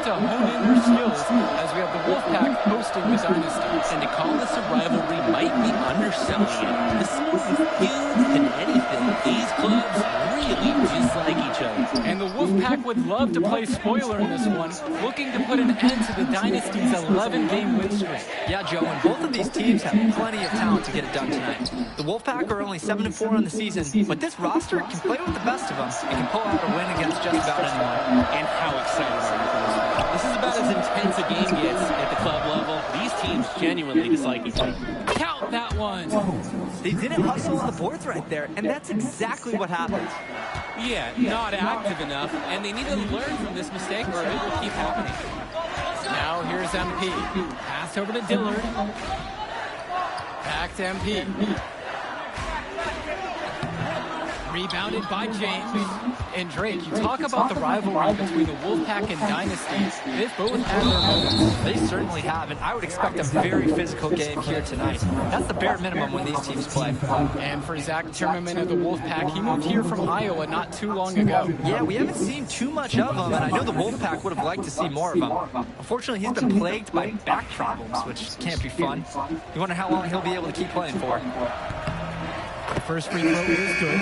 to hone in their skills as we have the Wolfpack hosting the Dynasty. And to call this a rivalry might be underselling it. This is feuds than anything. These clubs really dislike each other. And the Wolfpack would love to play spoiler in this one, looking to put an end to the Dynasty's 11-game win streak. Yeah, Joe, and both of these teams have plenty of talent to get it done tonight. The Wolfpack are only 7-4 on the season, but this roster can play with the best of them and can pull out a win against just about anyone. And how excited are you for this one? This is about as intense a game gets at the club level. These teams genuinely dislike each other. Count that one! They didn't hustle on the boards right there, and that's exactly what happened. Yeah, not active enough, and they need to learn from this mistake or it will keep happening. Now here's MP. Pass over to Dillard. Back to MP. Rebounded by James. And Drake, you talk about the rivalry between the Wolfpack and Dynasty. They've both had their moments. They certainly have, and I would expect a very physical game here tonight. That's the bare minimum when these teams play. And for Zach Timmerman of the Wolfpack, he moved here from Iowa not too long ago. Yeah, we haven't seen too much of him, and I know the Wolfpack would have liked to see more of him. Unfortunately, he's been plagued by back problems, which can't be fun. You wonder how long he'll be able to keep playing for. First free throw is good.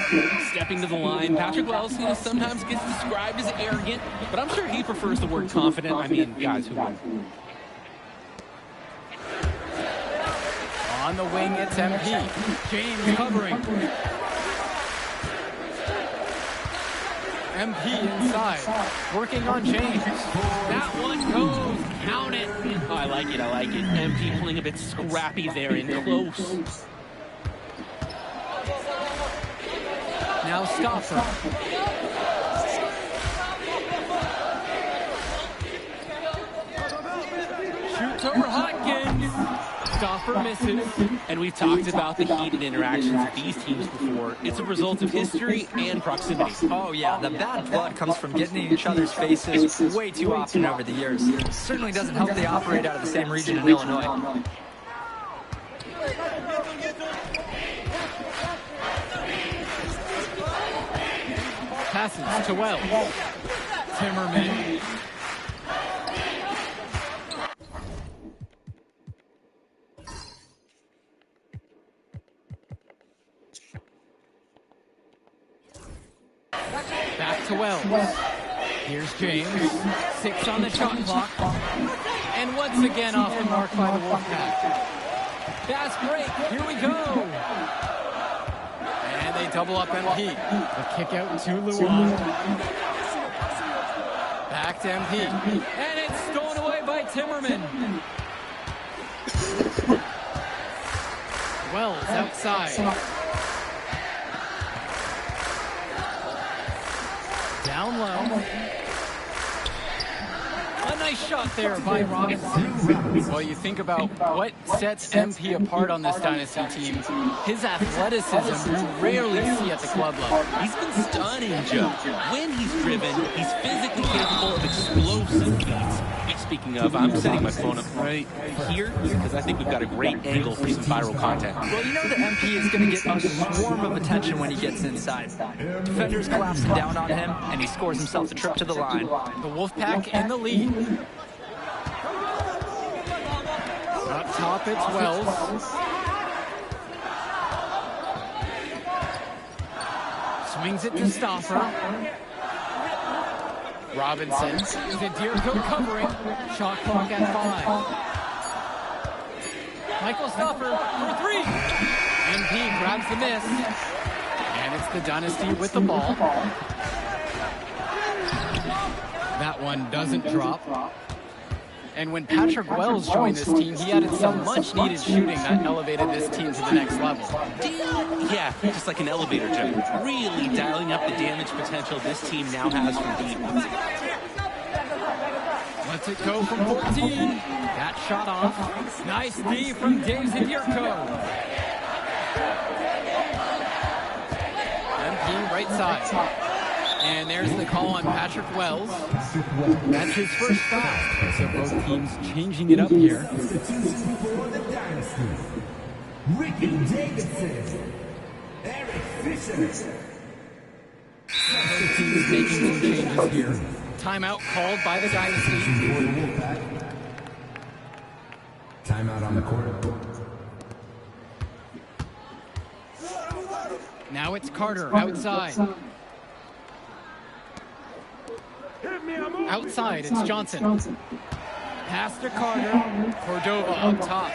Stepping to the line, Patrick Wells, sometimes gets described as arrogant, but I'm sure he prefers the word confident. I mean, guys who win. On the wing, it's MP. James covering. MP inside. Working on James. That one goes. Count it. Oh, I like it. MP playing a bit scrappy there and close. Now Stoffer. Shoots over Hopkins. Stoffer misses. And we've talked about the heated interactions of these teams before. It's a result of history and proximity. Oh yeah, the bad blood comes from getting in each other's faces way too often over the years. It certainly doesn't help they operate out of the same region in Illinois. Passes to Wells. Timmerman. Back to Wells. Here's James. 6 on the shot clock. And once again off the mark by the Wolfpack. Fast break. Here we go. And they double up MP. The kick out to Luan. Back to MP. And it's stolen away by Timmerman. Wells outside. Down low. A nice shot there by Robinson. Well, you think about what sets MP apart on this Dynasty team. His athleticism you rarely see at the club level. He's been stunning, Joe. When he's driven, he's physically capable of explosive feats. Speaking of, I'm setting my phone up right here because I think we've got a great angle for some viral content. Well, you know the MP is going to get a swarm of attention when he gets inside. Defenders collapsing down on him, and he scores himself the trip to the line. The Wolfpack in the lead. Up top, it's Wells. Swings it to Stoffer. Robinson. Zadirko covering. Shot clock at 5. Michael Stoffer for 3. MP grabs the miss. And it's the Dynasty with the ball. That one doesn't drop. And when Patrick Wells joined this team, he added some much-needed shooting that elevated this team to the next level. Yeah, just like an elevator, Joe. Really dialing up the damage potential this team now has from deep. Lets it go from 14. That shot off. Nice D from Dave Zadirko. MP right side. And there's the call on Patrick Wells. That's his first foul. So both teams changing it up here. Ricky Davidson, Eric Fisher. Both teams making some changes here. Timeout called by the Dynasty. For the Wolfpack. Timeout on the court. Now it's Carter outside. Outside, it's Johnson. Pass to Carter. Cordova up top.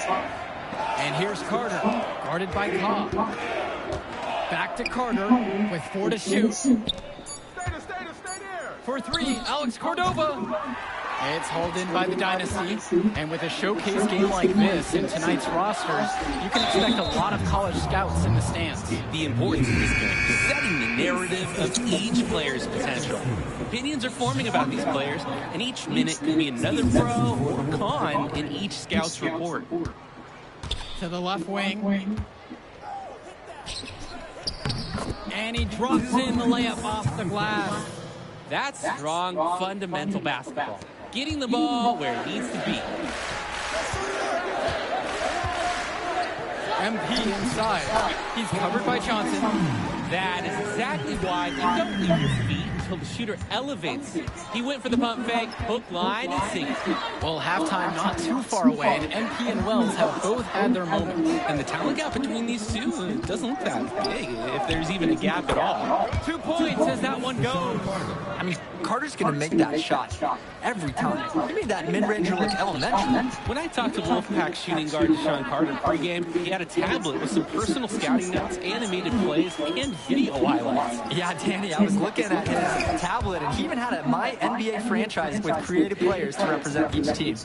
And here's Carter, guarded by Cobb. Back to Carter with 4 to shoot. For 3, Alex Cordova. It's hauled in by the Dynasty. And with a showcase game like this in tonight's rosters, you can expect a lot of college scouts in the stands. The importance of this game, setting the narrative of each player's potential. Opinions are forming about these players, and each minute could be another pro or con in each scout's report. To the left wing. And he drops in the layup off the glass. That's strong, fundamental basketball. Getting the ball where it needs to be. MP inside. He's covered by Johnson. That is exactly why you don't leave your feet until the shooter elevates. He went for the pump fake, hook, line, and sinker. Well, halftime not too far away, and MP and Wells have both had their moments. And the talent gap between these two doesn't look that big, if there's even a gap at all. 2 points as that one goes. I mean, Carter's going to make that shot every time. He made that mid-ranger look elementary. When I talked to Wolfpack shooting guard Deshaun Carter pregame, he had a tablet with some personal scouting notes, animated plays, and video highlights. Yeah, Danny, I was looking at his tablet, and he even had a My NBA franchise with creative players to represent each team.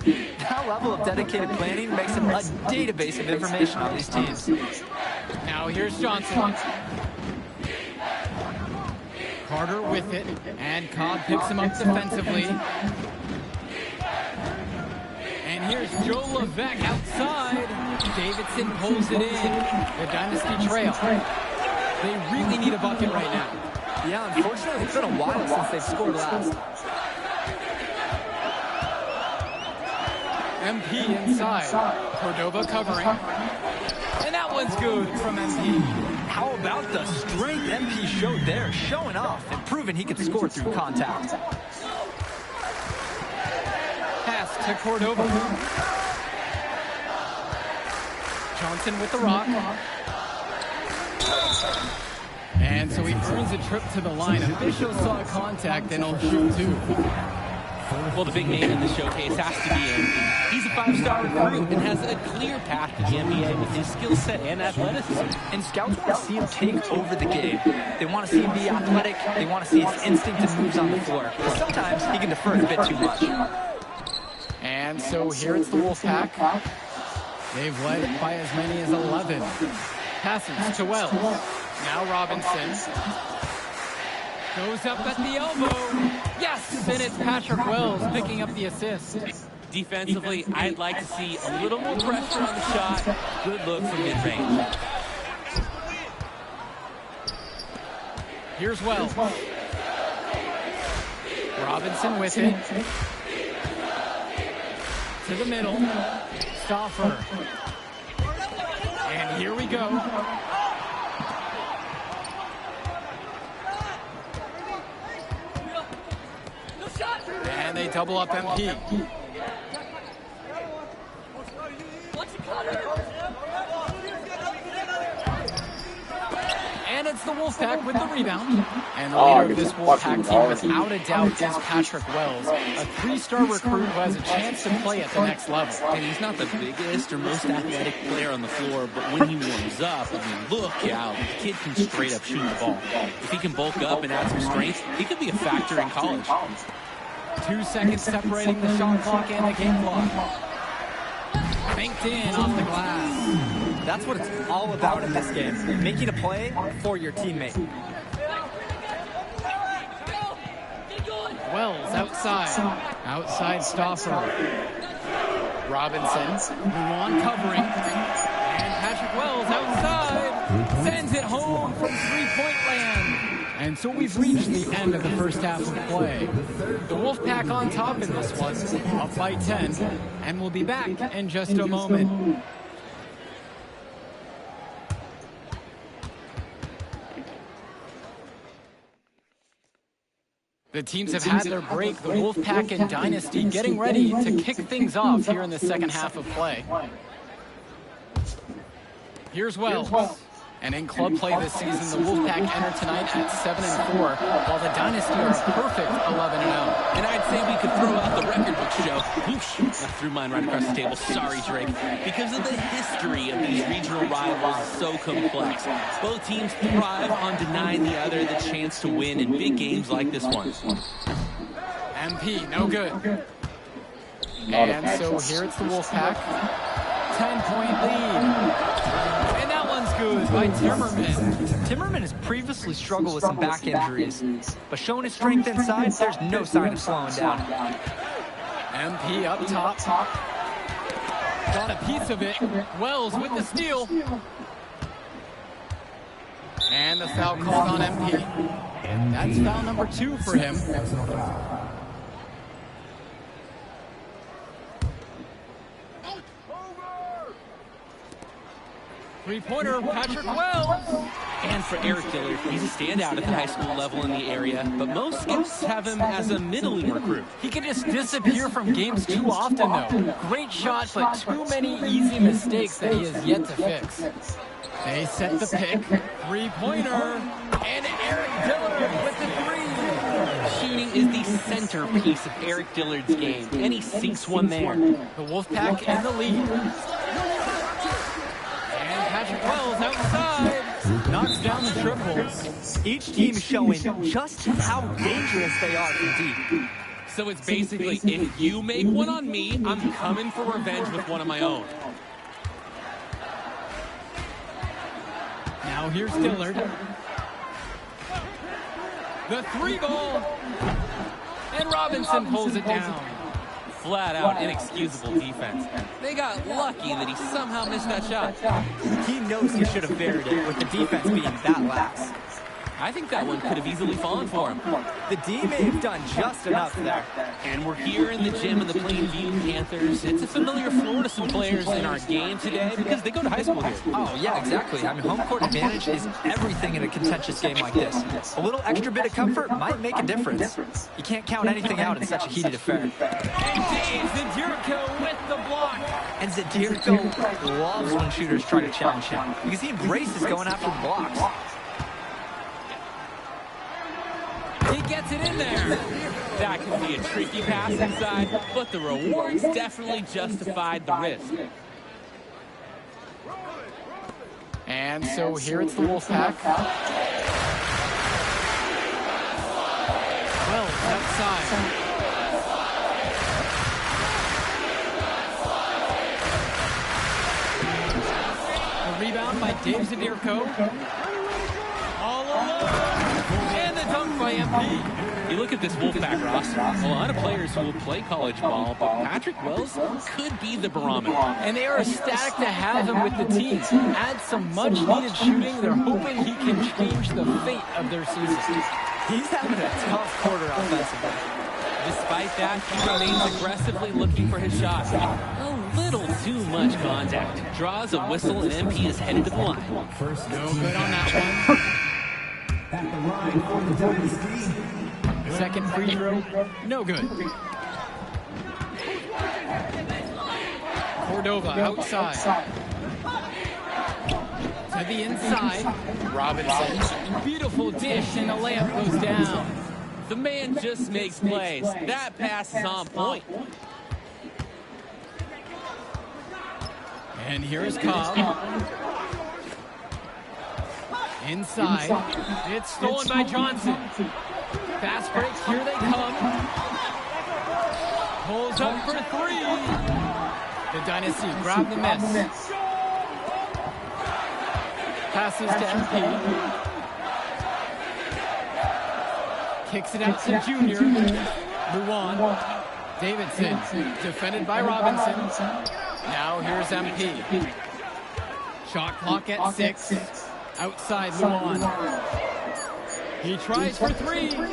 That level of dedicated planning makes him a database of information on these teams. Now here's Johnson. Carter with it, and Cobb picks him up defensively. And here's Joe Levesque outside. Davidson pulls it in. The Dynasty trail. They really need a bucket right now. Yeah, unfortunately, it's been a while since they've scored last. MP inside. Cordova covering. And that one's good from MP. How about the strength MP showed there, showing off and proving he can score through contact. Pass to Cordova. Johnson with the rock. And so he earns a trip to the line. Officials saw contact and he'll shoot 2. Well, the big name in the showcase has to be MP. He's a 5-star recruit and has a clear path to the NBA with his skill set and athleticism. And scouts want to see him take over the game. They want to see him be athletic. They want to see his instinctive moves on the floor. But sometimes he can defer a bit too much. And so here it's the Wolfpack. They've led by as many as 11. Passes to Wells. Now Robinson. Goes up at the elbow. Yes, and it's Patrick Wells picking up the assist. Defensively, I'd like to see a little more pressure on the shot. Good look from mid-range. Here's Wells. Robinson with it. To the middle. Stauffer. And here we go. And they double up MP. And it's the Wolfpack with the rebound. And the leader of this Wolfpack team, without a doubt, is Patrick Wells, a 3-star recruit who has a chance to play at the next level. And he's not the biggest or most athletic player on the floor, but when he warms up, I mean, look out. The kid can straight up shoot the ball. If he can bulk up and add some strength, he could be a factor in college. 2 seconds separating the shot clock and the game clock. Banked in off the glass. That's what it's all about in this game. Making a play for your teammate. Wells outside. Outside Stauffer. Robinson, Luan covering. And Patrick Wells outside. Sends it home from three-point land. And so we've reached the end of the first half of play. The Wolfpack on top in this one, up by 10. And we'll be back in just a moment. The teams have had their break, the Wolfpack and Dynasty getting ready to kick things off here in the second half of play. Here's Wells. And in club play this season, the Wolfpack enter tonight at 7-4, while the Dynasty are a perfect 11-0. And I'd say we could throw out the record books, Joe. Whoosh, I threw mine right across the table. Sorry, Drake. Because of the history of these regional rivals is so complex. Both teams thrive on denying the other the chance to win in big games like this one. MP, no good. And so here it's the Wolfpack. 10-point lead. And that one's good by Timmerman. Timmerman has previously struggled with some back injuries, but showing his strength inside, there's no sign of slowing down. MP up top. Got a piece of it. Wells with the steal. And the foul called on MP. That's foul number 2 for him. Three-pointer, Patrick Wells. And for Eric Dillard, he's a standout at the high school level in the area, but most scouts have him as a middling recruit. He can just disappear from games too often, though. Great shot, but too many easy mistakes that he has yet to fix. They set the pick. Three-pointer. And Eric Dillard with the three. Shooting is the centerpiece of Eric Dillard's game, and he sinks one there. The Wolfpack in the lead. Patrick Wells outside, knocks down the triple. Each team is showing just how dangerous they are from deep. So it's basically, if you make one on me, I'm coming for revenge with one of my own. Now here's Dillard. The three ball. And Robinson pulls it down. Flat out inexcusable defense. They got lucky that he somehow missed that shot. He knows he should have buried it with the defense being that lax. I think that one could have easily fallen for him. The D may have done just enough there. And we're here in the gym of the Plainview Panthers. It's a familiar floor to some players in our game today because they go to high school here. Oh, yeah, exactly. I mean, home court advantage is everything in a contentious game like this. A little extra bit of comfort might make a difference. You can't count anything out in such a heated affair. And Dave Zadirko with the block. And Zadirko loves when shooters try to challenge him because he embraces going after the blocks. He gets it in there. That could be a tricky pass inside, but the rewards definitely justified the risk. And so here it's the Wolfpack. Wells outside. A rebound by Dave Zadirko. All alone. And the dunk by MP. You look at this Wolfpack roster, a lot of players who will play college ball, but Patrick Wells could be the barometer. And they are ecstatic to have him with the team. Add some much-needed shooting. They're hoping he can change the fate of their season. He's having a tough quarter offensively. Despite that, he remains aggressively looking for his shot. A little too much contact. Draws a whistle, and MP is headed to the line. No good on that one. At the line for the Dynasty. Second free throw, no good. Cordova outside. To the inside. Robinson. Beautiful dish, and the layup goes down. The man just makes plays. That pass is on point. And here's Cobb. Inside. It's stolen by Johnson. Fast break, here they come. Pulls up for three. The Dynasty grab the miss. Passes to MP. Kicks it out to Junior. Luan. Davidson, defended by Robinson. Now here's MP. Shot clock at 6. Outside Luan. He tries for three. Pure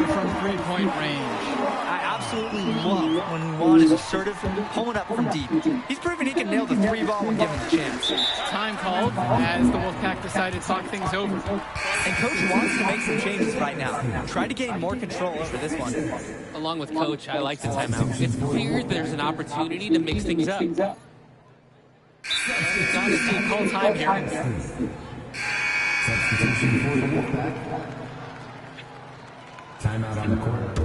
from three-point range. I absolutely love when Luan is assertive, pulling up from deep. He's proven he can nail the 3-ball when given the chance. Time called as the Wolfpack decided to talk things over. And Coach wants to make some changes right now. Try to gain more control over this one. Along with Coach, I like the timeout. It's clear there's an opportunity to mix things up. Dynasty call time here. Substitution for the Wolfpack. Timeout on the court.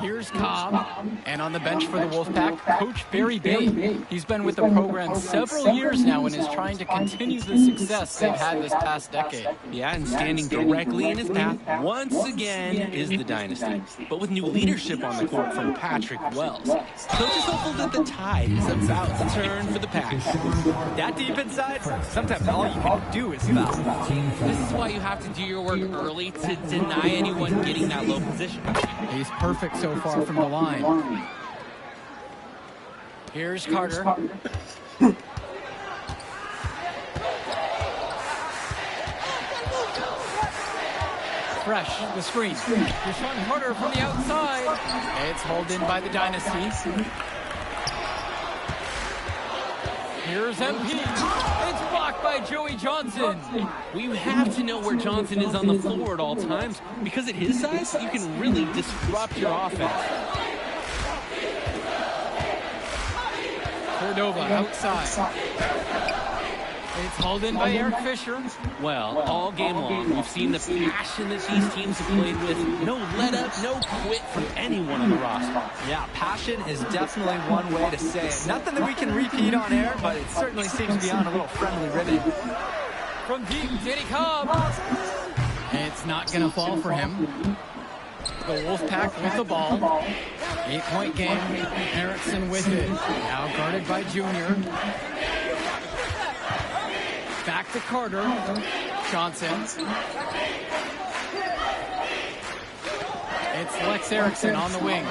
Here's Cobb, and on the bench for the Wolfpack, Coach Barry Bay. He's been with the program several years now and is trying to continue the success they've had this past decade. Yeah, and standing directly in his path once again is the Dynasty. But with new leadership on the court from Patrick Wells, Coach is hopeful that the tide is about to turn for the Pack. That deep inside, sometimes all you can do is foul. This is why you have to do your work early to deny anyone getting that low position. He's perfect so far from the line. Here's Carter. Fresh, the screen. Deshaun Carter from the outside. It's hauled in by the Dynasty. Here's MP. It's blocked by Joey Johnson. We have to know where Johnson is on the floor at all times, because at his size, you can really disrupt your offense. Cordova outside. It's hauled in by Eric Fisher. Well, all game long, we've seen the passion that these teams have played with. No let up, no quit from anyone on the roster. Yeah, passion is definitely one way to say it. Nothing that we can repeat on air, but it certainly seems beyond a little friendly ribbon. From deep, Danny Cobb. It's not going to fall for him. The Wolfpack with the ball. 8-point game. Erickson with it. Now guarded by Junior. Back to Carter. Johnson. It's Lex Erickson on the wing.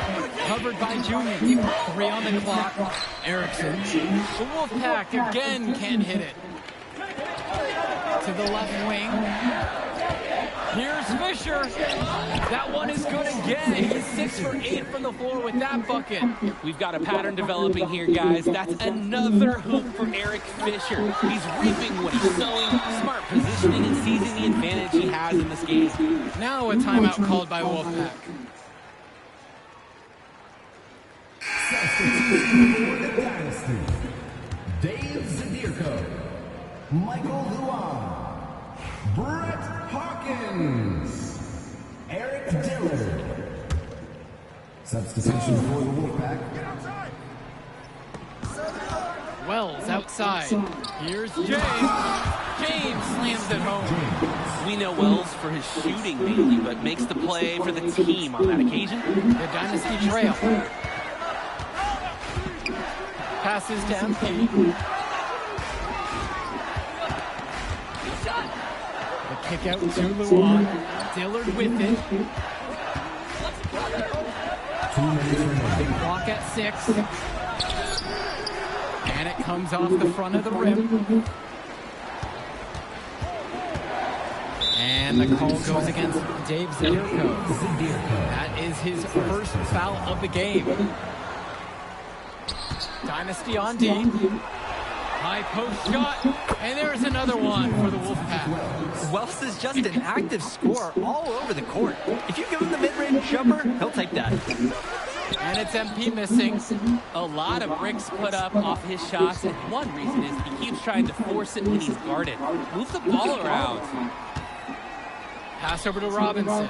Covered by Junior. 3 on the clock. Erickson. The Wolfpack again can't hit it. To the left wing. Here's Fisher. That one is good again. He's 6 for 8 from the floor with that bucket. We've got a pattern developing here, guys. That's another hoop for Eric Fisher. He's reaping what he's sowing. Smart positioning and seizing the advantage he has in this game. Now a timeout called by Wolfpack. Substitution for the Dynasty. Dave Zadirko. Michael Luan. Brett Hawkins. Eric Dillard. Substitution for the Wolfpack. Wells outside. Here's James. James slams it home. We know Wells for his shooting mainly, but makes the play for the team on that occasion. The Dynasty trail. Passes to MP. The kick out to Luan. Dillard with it. 2 minutes remaining. Clock at 6. And it comes off the front of the rim. And the call goes against Dave Zadirko. That is his first foul of the game. Dynasty on D. High post shot. And there's another one for the Wolfpack. Wells is just an active scorer all over the court. If you give him the mid-range jumper, he'll take that. And it's MP missing. A lot of bricks put up off his shots, and one reason is he keeps trying to force it when he's guarded. Move the ball around. Pass over to Robinson.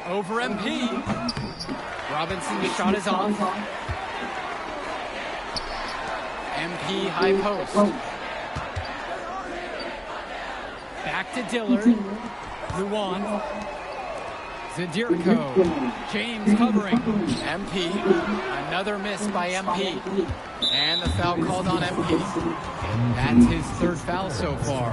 Over MP. Robinson's shot is off. MP high post. Back to Dillard. Luan. Zadirko. James covering. MP. Another miss by MP. And the foul called on MP. That's his third foul so far.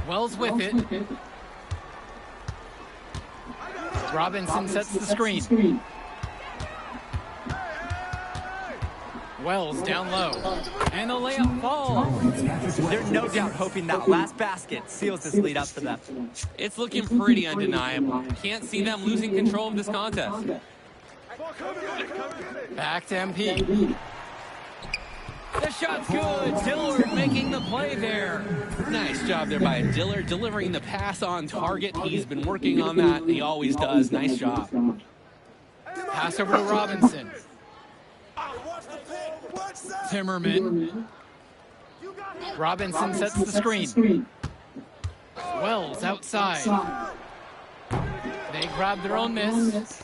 Wells with it. Robinson sets the screen. Wells down low. And the layup falls. They're no doubt hoping that last basket seals this lead up for them. It's looking pretty undeniable. Can't see them losing control of this contest. Back to MP. The shot's good. Dillard making the play there. Nice job there by Dillard, delivering the pass on target. He's been working on that. He always does. Nice job. Pass over to Robinson. Timmerman. Robinson sets the screen. Wells outside. They grab their own miss.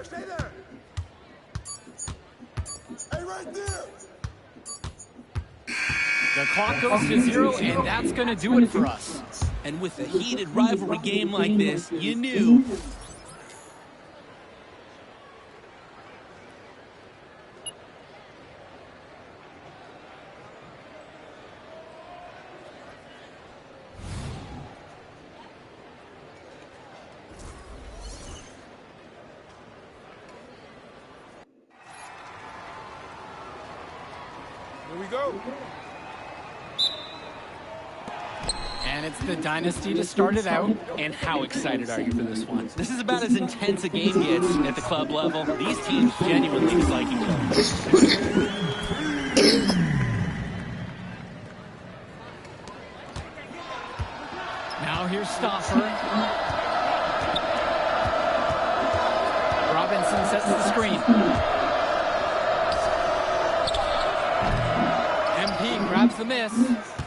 Stay there. Hey, right there. The clock goes to 0, and that's going to do it for us. And with a heated rivalry game like this, you knew. Here we go. And it's the Dynasty to start it out. And how excited are you for this one? This is about as intense a game gets at the club level. These teams genuinely dislike each other. Now here's Stoffer. Robinson sets the screen. MP grabs the miss.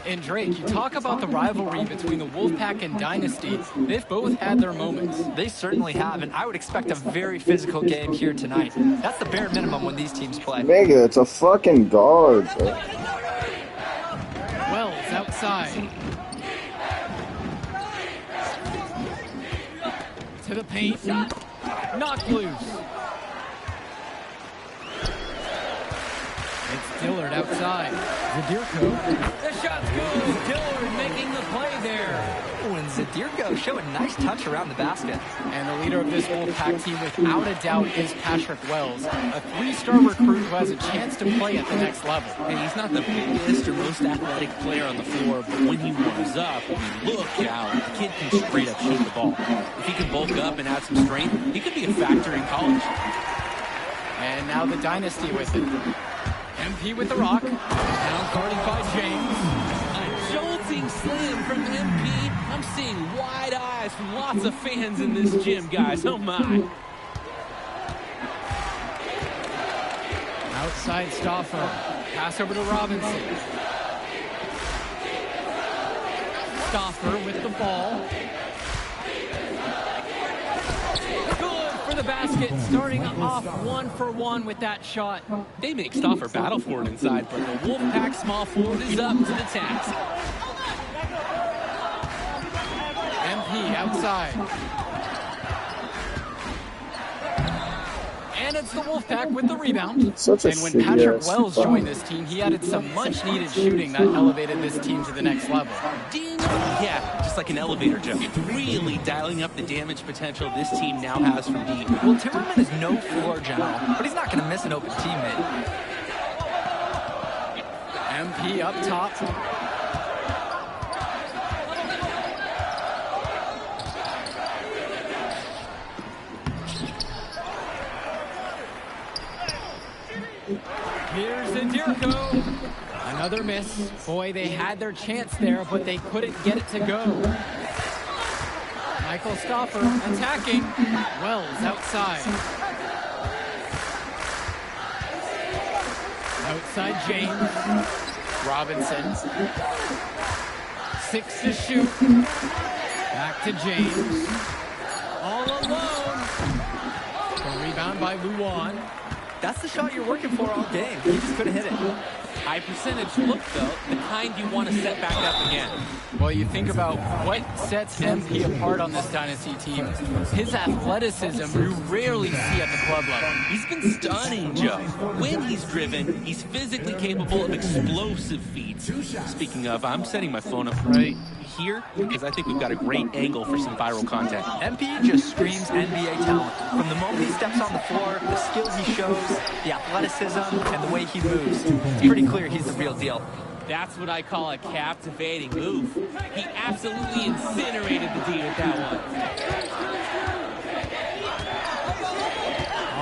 And Drake, you talk about the rivalry between the Wolfpack and Dynasty. They've both had their moments. They certainly have, and I would expect a very physical game here tonight. That's the bare minimum when these teams play. Nigga, it's a fucking guard, bro. Wells outside. To the paint. Knocked loose. It's Dillard outside. Zadirko. The shot's good. Dillard making the play there. Oh, and Zadirko showed a nice touch around the basket. And the leader of this Wolfpack team, without a doubt, is Patrick Wells, a 3-star recruit who has a chance to play at the next level. And he's not the biggest or most athletic player on the floor, but when he warms up, look out, the kid can straight up shoot the ball. If he can bulk up and add some strength, he could be a factor in college. And now the Dynasty with it. MP with the rock. Now guarded by James. A jolting slam from MP. I'm seeing wide eyes from lots of fans in this gym, guys. Oh my. Outside Stoffer. Pass over to Robinson. Stoffer with the ball. For the basket, starting off 1-for-1 with that shot. They make Stoffer battle for it inside, but the Wolfpack small forward is up to the task. MP outside. And it's the Wolfpack with the rebound. Such a and when Patrick shitty-ass Wells fuck. joined this team, he added some much-needed shooting that elevated this team to the next level. Ding! Yeah, just like an elevator joke. Really dialing up the damage potential this team now has from deep. Well, Timmerman is no floor general, but he's not going to miss an open teammate. MP up top. Here's Zadirko. Another miss. Boy, they had their chance there, but they couldn't get it to go. Michael Stoffer attacking. Wells outside. Outside James. Robinson. 6 to shoot. Back to James. All alone. A rebound by Luan. That's the shot you're working for all game. He just couldn't hit it. High percentage look, though, the kind you want to set back up again. Well, you think about what sets MP apart on this Dynasty team. His athleticism you rarely see at the club level. He's been stunning, Joe. When he's driven, he's physically capable of explosive feats. Speaking of, I'm setting my phone up right here because I think we've got a great angle for some viral content. MP just screams NBA talent. From the moment he steps on the floor, the skill he shows, the athleticism, and the way he moves. It's pretty clear he's the real deal. That's what I call a captivating move. He absolutely incinerated the D with that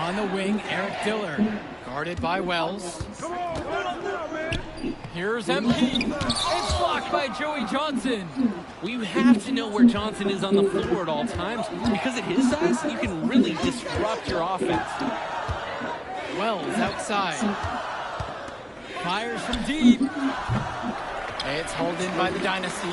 one. On the wing, Eric Diller, guarded by Wells. Here's MP. It's blocked by Joey Johnson. We have to know where Johnson is on the floor at all times because at his size, you can really disrupt your offense. Wells outside. Fires from deep. It's hauled in by the Dynasty.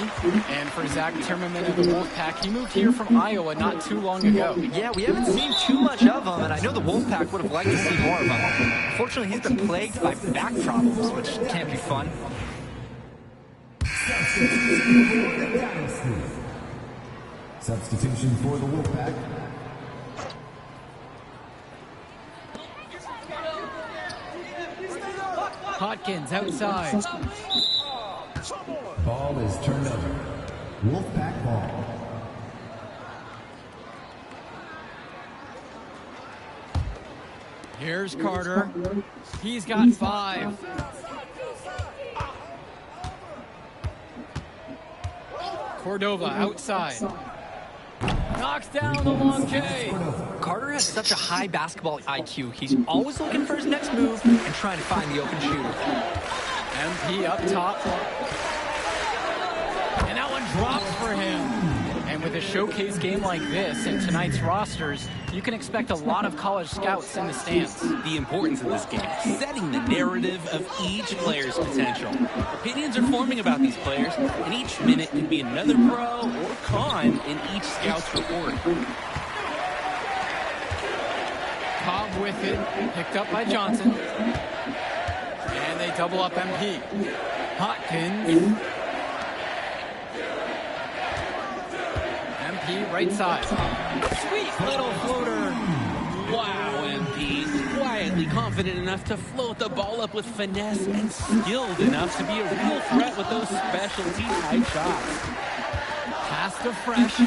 And for Zach Timmerman of the Wolfpack, he moved here from Iowa not too long ago. Yeah, we haven't seen too much of him, and I know the Wolfpack would have liked to see more of him. Unfortunately, he's been plagued by back problems, which can't be fun. Substitution for the Wolfpack. Hopkins outside. Ball is turned over. Wolfpack ball. Here's Carter. He's got 5. Cordova outside. Knocks down the long J. Carter has such a high basketball IQ. He's always looking for his next move and trying to find the open shooter. MP up top. And that one drops for him. And with a showcase game like this in tonight's rosters, you can expect a lot of college scouts in the stands. The importance of this game, setting the narrative of each player's potential. Opinions are forming about these players, and each minute could be another pro or con in each scout's report. Cobb with it, picked up by Johnson. And they double up MP. Hopkins. MP right side. Sweet little floater. Wow, MP. Quietly confident enough to float the ball up with finesse and skilled enough to be a real threat with those specialty type shots. Pass to Fresh.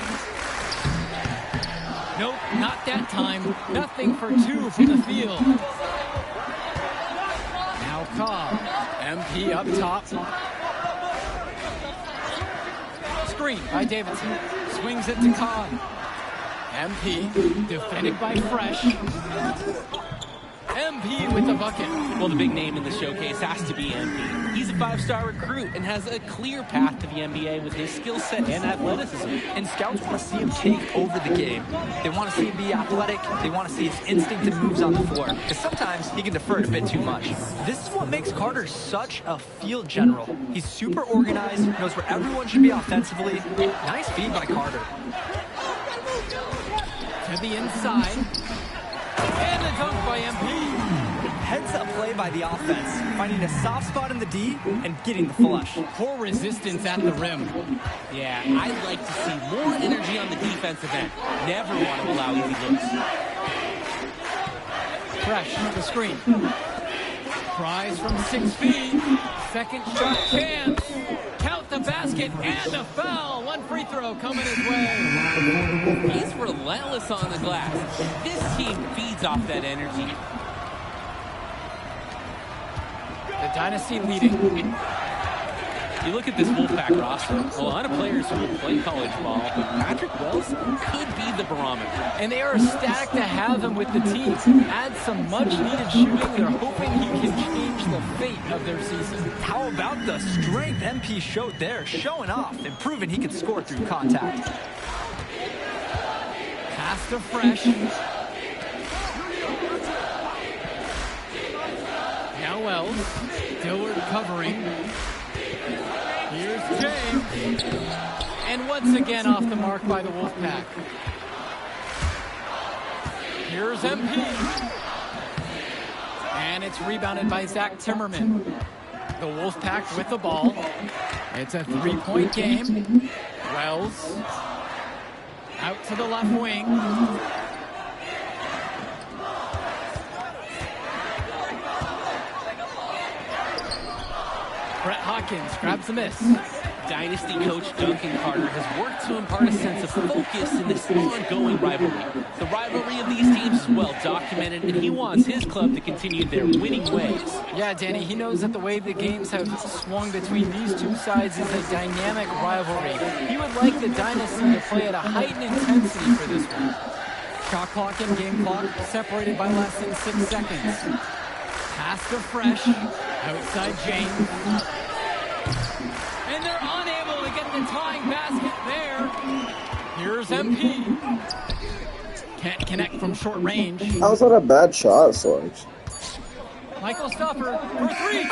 Nope, not that time. Nothing for 2 from the field. Now Cobb. MP up top. Screen by Davidson. Swings it to Cobb. MP defended by Fresh. MP with the bucket. Well, the big name in the showcase has to be MP. He's a 5-star recruit and has a clear path to the NBA with his skill set and athleticism. And scouts want to see him take over the game. They want to see him be athletic. They want to see his instinctive moves on the floor. Because sometimes he can defer it a bit too much. This is what makes Carter such a field general. He's super organized, knows where everyone should be offensively. Nice feed by Carter. To the inside. And a dunk by MP. Heads-up play by the offense, finding a soft spot in the D and getting the flush. Poor resistance at the rim. Yeah, I'd like to see more energy on the defensive end. Never want to allow easy looks. Fresh, the screen. Prize from 6 feet. Second shot chance. Count the basket and the foul. 1 free throw coming his way. He's relentless on the glass. This team feeds off that energy. The Dynasty leading. You look at this Wolfpack roster, a lot of players who will play college ball, but Patrick Wells could be the barometer. And they are ecstatic to have him with the team. Add some much-needed shooting. They're hoping he can change the fate of their season. How about the strength MP showed there, showing off and proving he can score through contact. Pass to Fresh. Now Wells. Dillard covering. Here's James. And once again off the mark by the Wolfpack. Here's MP. It's rebounded by Zach Timmerman. The Wolfpack with the ball. It's a three-point game. Wells out to the left wing. Brett Hawkins grabs the miss. Dynasty coach Duncan Carter has worked to impart a sense of focus in this ongoing rivalry. The rivalry of these teams is well documented, and he wants his club to continue their winning ways. Yeah, Danny, he knows that the way the games have swung between these two sides is a dynamic rivalry. He would like the Dynasty to play at a heightened intensity for this one. Shot clock and game clock separated by less than 6 seconds. Pass to Fresh, outside James. And they're unable to get the tying basket there. Here's MP. Can't connect from short range. How's that a bad shot, Sarge? Michael Stuffer for three.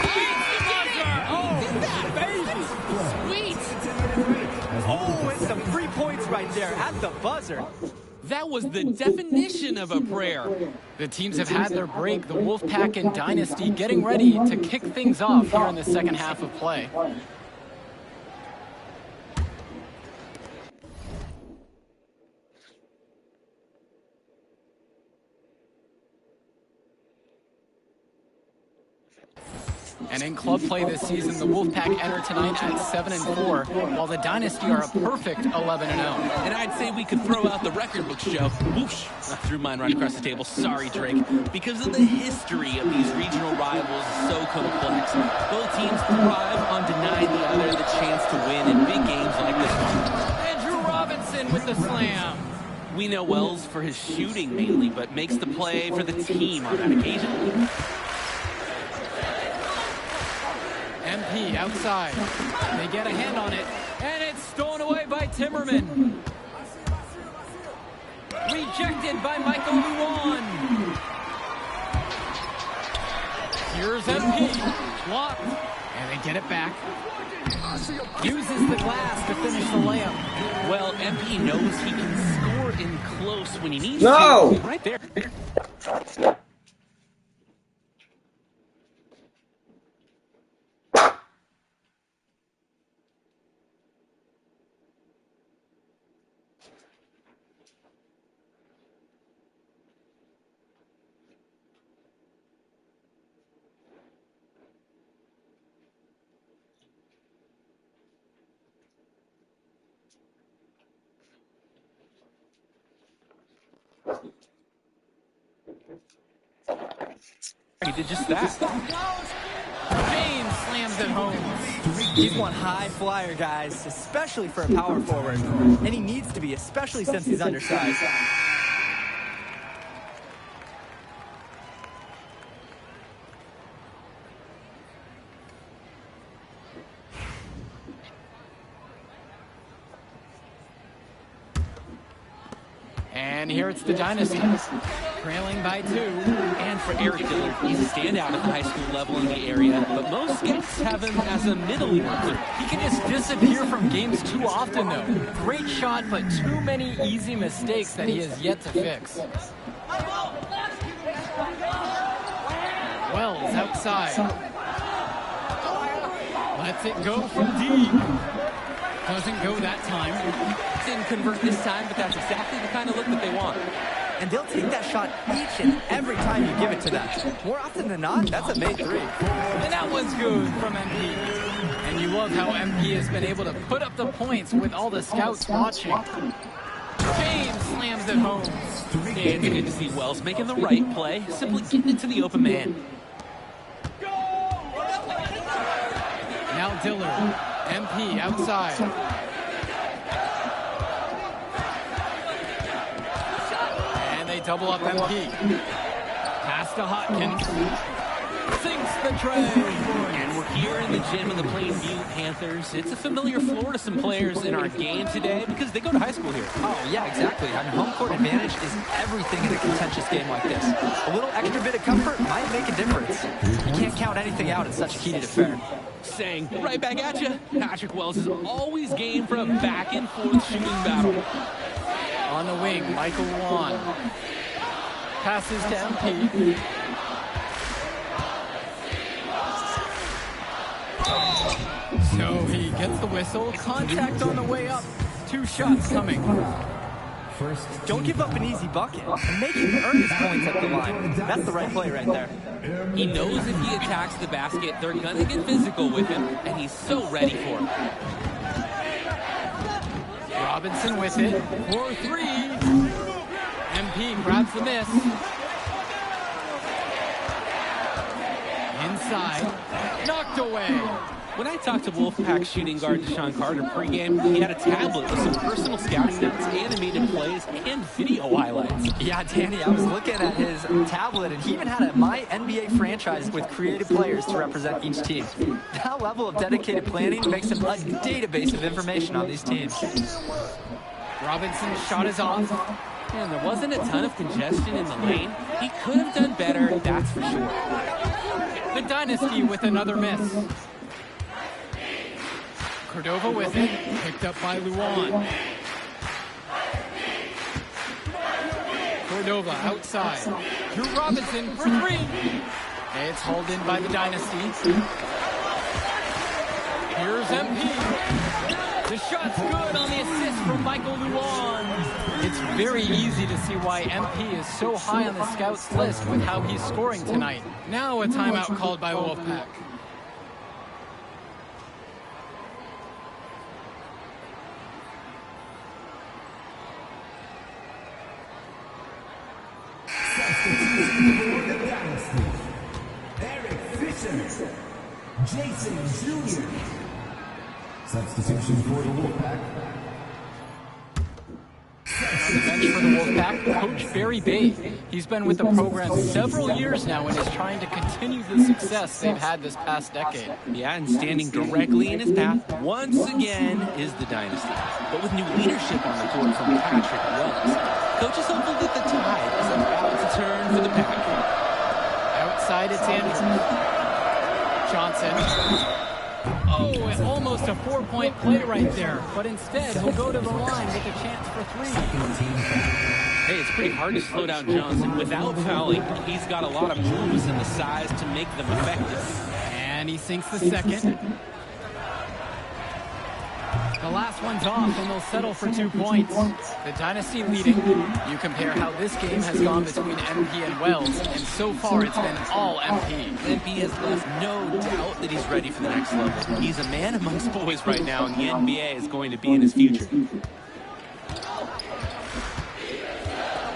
Sweet! Oh, and some 3 points right there at the buzzer. That was the definition of a prayer. The teams have had their break. The Wolfpack and Dynasty getting ready to kick things off here in the second half of play. And in club play this season, the Wolfpack enter tonight at 7-4, while the Dynasty are a perfect 11-0. And I'd say we could throw out the record books, Joe. Whoosh! I threw mine right across the table. Sorry, Drake. Because of the history of these regional rivals is so complex. Both teams thrive on denying the other the chance to win in big games like this one. Andrew Robinson with the slam. We know Wells for his shooting mainly, but makes the play for the team on that occasion. MP outside. They get a hand on it, and it's stolen away by Timmerman. Rejected by Michael Luan. Here's MP. Blocked. And they get it back. Uses the glass to finish the layup. Well, MP knows he can score in close when he needs No! to. Right there. He did just that. James slams it home. He's one high flyer, guys, especially for a power forward. And he needs to be, especially since he's undersized. And here it's the Dynasty, trailing by 2. And for Eric Dillard, he's a standout at the high school level in the area, but most scouts have him as a middle marker. He can just disappear from games too often, though. Great shot, but too many easy mistakes that he has yet to fix. Wells outside. Lets it go from deep. Doesn't go that time. Didn't convert this time, but that's exactly the kind of look that they want. And they'll take that shot each and every time you give it to them. More often than not, that's a made 3. And that one's good from MP. And you love how MP has been able to put up the points with all the scouts watching. James slams it home. And it's good to see Wells making the right play, simply getting it to the open man. Now Dillard, MP outside. Double up MP. Pass to Hopkins. Sinks the tray. And we're here in the gym of the Plainview Panthers. It's a familiar floor to some players in our game today because they go to high school here. Oh, yeah, exactly. I mean, home court advantage is everything in a contentious game like this. A little extra bit of comfort might make a difference. You can't count anything out in such a heated affair. Saying right back at you, Patrick Wells is always game for a back-and-forth shooting battle. On the wing, Michael Luan. Passes to MP. So he gets the whistle. Contact on the way up. 2 shots coming. Don't give up an easy bucket and make him earn his points at the line. That's the right play right there. He knows if he attacks the basket, they're going to get physical with him, and he's so ready for it. Robinson with it for 3. MP grabs the miss. Inside, knocked away. When I talked to Wolfpack shooting guard Deshaun Carter pregame, he had a tablet with some personal scouting notes, animated plays, and video highlights. Yeah, Danny, I was looking at his tablet, and he even had a My NBA franchise with creative players to represent each team. That level of dedicated planning makes him a database of information on these teams. Robinson's shot is off. And there wasn't a ton of congestion in the lane. He could have done better, that's for sure. The Dynasty with another miss. Cordova with it, picked up by Luan. Cordova outside. Drew Robinson for 3. It's hauled in by the Dynasty. Here's MP. The shot's good on the assist from Michael Luan. It's very easy to see why MP is so high on the scouts list with how he's scoring tonight. Now a timeout called by Wolfpack. Eric Fisher, Jason Jr. Substitution for the Wolfpack. On the bench for the Wolfpack, Coach Barry Bay. He's been with the program several years now and is trying to continue the success they've had this past decade. Yeah, and standing directly in his path, once again, is the Dynasty. But with new leadership on the court from Patrick Wells, Coach is hopeful that the tide is about to turn for the Pack. Outside, it's Andrews. Johnson. Oh, almost a 4-point play right there. But instead, he'll go to the line with a chance for 3. Hey, it's pretty hard to slow down Johnson. Without fouling, he's got a lot of moves and the size to make them effective. And he sinks the second. The last one's off, and they'll settle for 2 points. The Dynasty leading. You compare how this game has gone between MP and Wells, and so far it's been all MP. MP has left no doubt that he's ready for the next level. He's a man amongst boys right now, and the NBA is going to be in his future.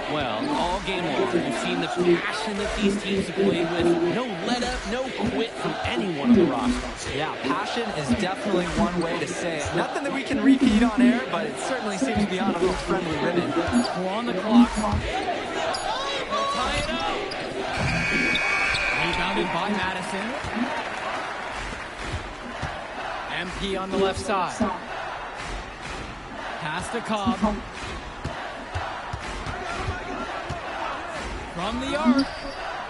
Well, all game long, we've seen the passion that these teams have played with. No let up, no quit from anyone on the roster. Yeah, passion is definitely one way to say it. Nothing that we can repeat on air, but it certainly seems to be on a little friendly ribbon. We're on the clock. They'll tie it up. Rebounded by Madison. MP on the left side. Pass to Cobb. From the arc,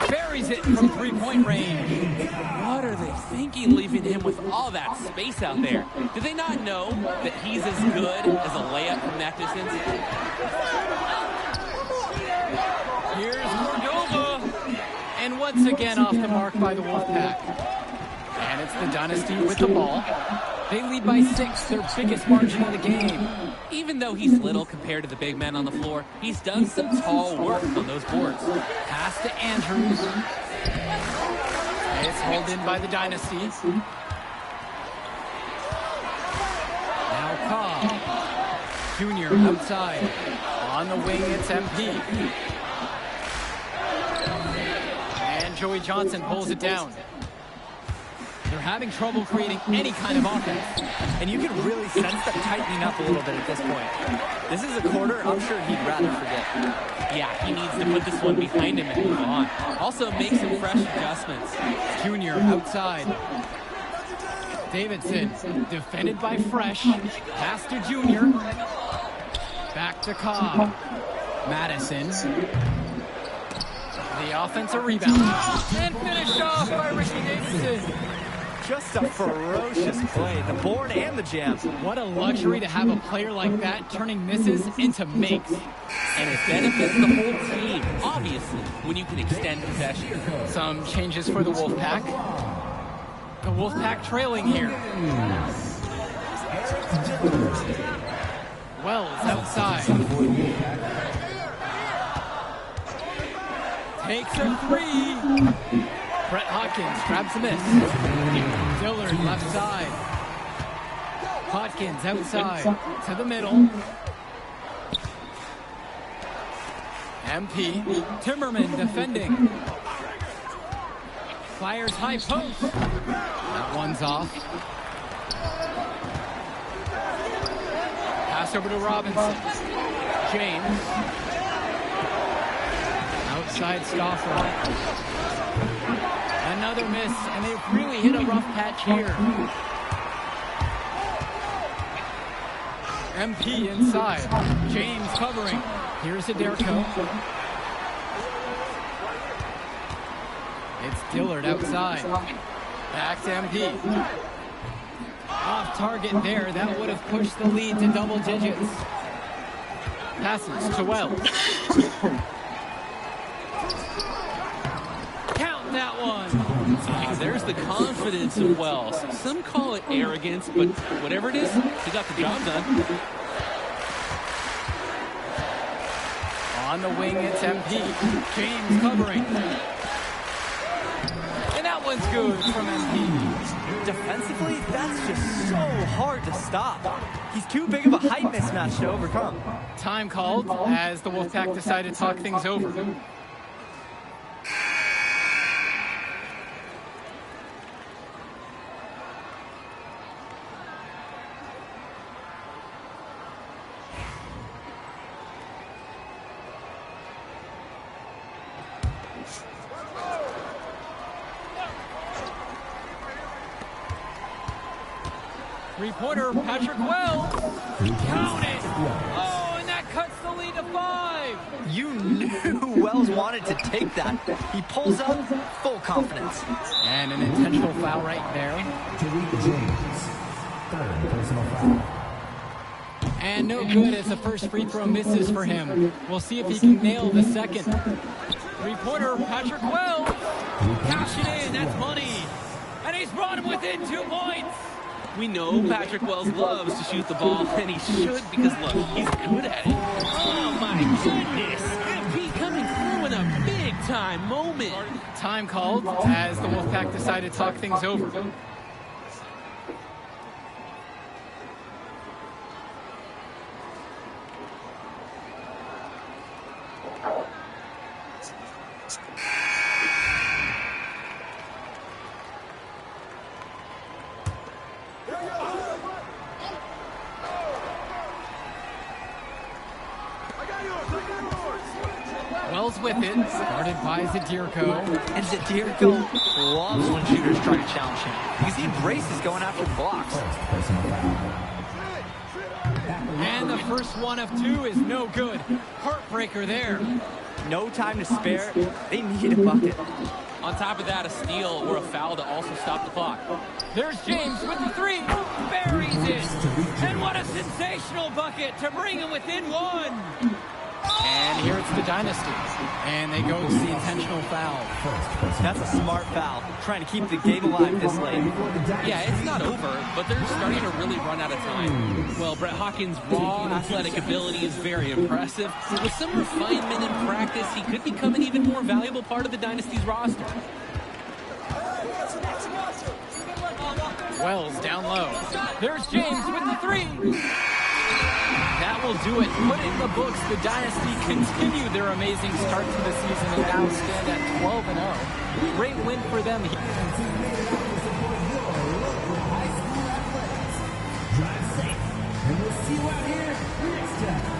buries it from 3-point range. What are they thinking, leaving him with all that space out there? Do they not know that he's as good as a layup from that distance? Here's Cordova. And once again off the mark by the Wolfpack. And it's the Dynasty with the ball. They lead by 6, their biggest margin in the game. Even though he's little compared to the big men on the floor, he's done some tall work on those boards. Pass to Andrews. It's hauled in by the Dynasty. Now Cobb. Junior outside. On the wing, it's MP. And Joey Johnson pulls it down. They're having trouble creating any kind of offense. And you can really sense them tightening up a little bit at this point. This is a quarter I'm sure he'd rather forget. Yeah, he needs to put this one behind him and move on. Also make some fresh adjustments. Junior outside. Davidson defended by Fresh. Pass to Junior. Back to Cobb. Madison. The offensive rebound. And finished off by Ricky Davidson. Just a ferocious play, the board and the jam. What a luxury to have a player like that turning misses into makes. And it benefits the whole team, obviously, when you can extend possession. Some changes for the Wolfpack. The Wolfpack trailing here. Wells outside. Takes a three. Brett Hawkins grabs a miss. Dillard left side. Hawkins outside to the middle. MP. Timmerman defending. Fires high post. That one's off. Pass over to Robinson. James. Outside Stauffer. Another miss, and they've really hit a rough patch here. MP inside. James covering. Here's Aderko. It's Dillard outside. Back to MP. Off target there. That would have pushed the lead to double digits. Passes to Wells. Count that one. There's the confidence of Wells. Some call it arrogance, but whatever it is, he got the job done. On the wing, it's MP. James covering. And that one's good from MP. Defensively, that's just so hard to stop. He's too big of a height mismatch to overcome. Time called as the Wolfpack decided to talk things over. Three-pointer, Patrick Wells. Count it. Oh, and that cuts the lead to 5. You knew Wells wanted to take that. He pulls up, full confidence. And an intentional foul right there. Tariq James. Third personal foul. And no good as the first free throw misses for him. We'll see if he can nail the second. Three-pointer, Patrick Wells. Cash it in, that's money. And he's brought him within 2 points. We know Patrick Wells loves to shoot the ball, and he should because, look, he's good at it. Oh, my goodness. MP coming through in a big-time moment. Time called as the Wolfpack decided to talk things over. Wells with it, started by Zadirko. And Zadirko loves when shooters try to challenge him because he embraces going after blocks. And the first one of 2 is no good. Heartbreaker there. No time to spare. They need a bucket. On top of that, a steal or a foul to also stop the clock. There's James with the 3. Buries it. And what a sensational bucket to bring him within 1. And here it's the Dynasty. And they go to the intentional foul. That's a smart foul. Trying to keep the game alive this late. Yeah, it's not over, but they're starting to really run out of time. Well, Brett Hawkins' raw athletic ability is very impressive. With some refinement in practice, he could become an even more valuable part of the Dynasty's roster. Wells down low. There's James with the 3. That will do it. Put in the books. The Dynasty continue their amazing start to the season and now stand at 12-0. Great win for them. Drive safe, and we'll see you out here next time.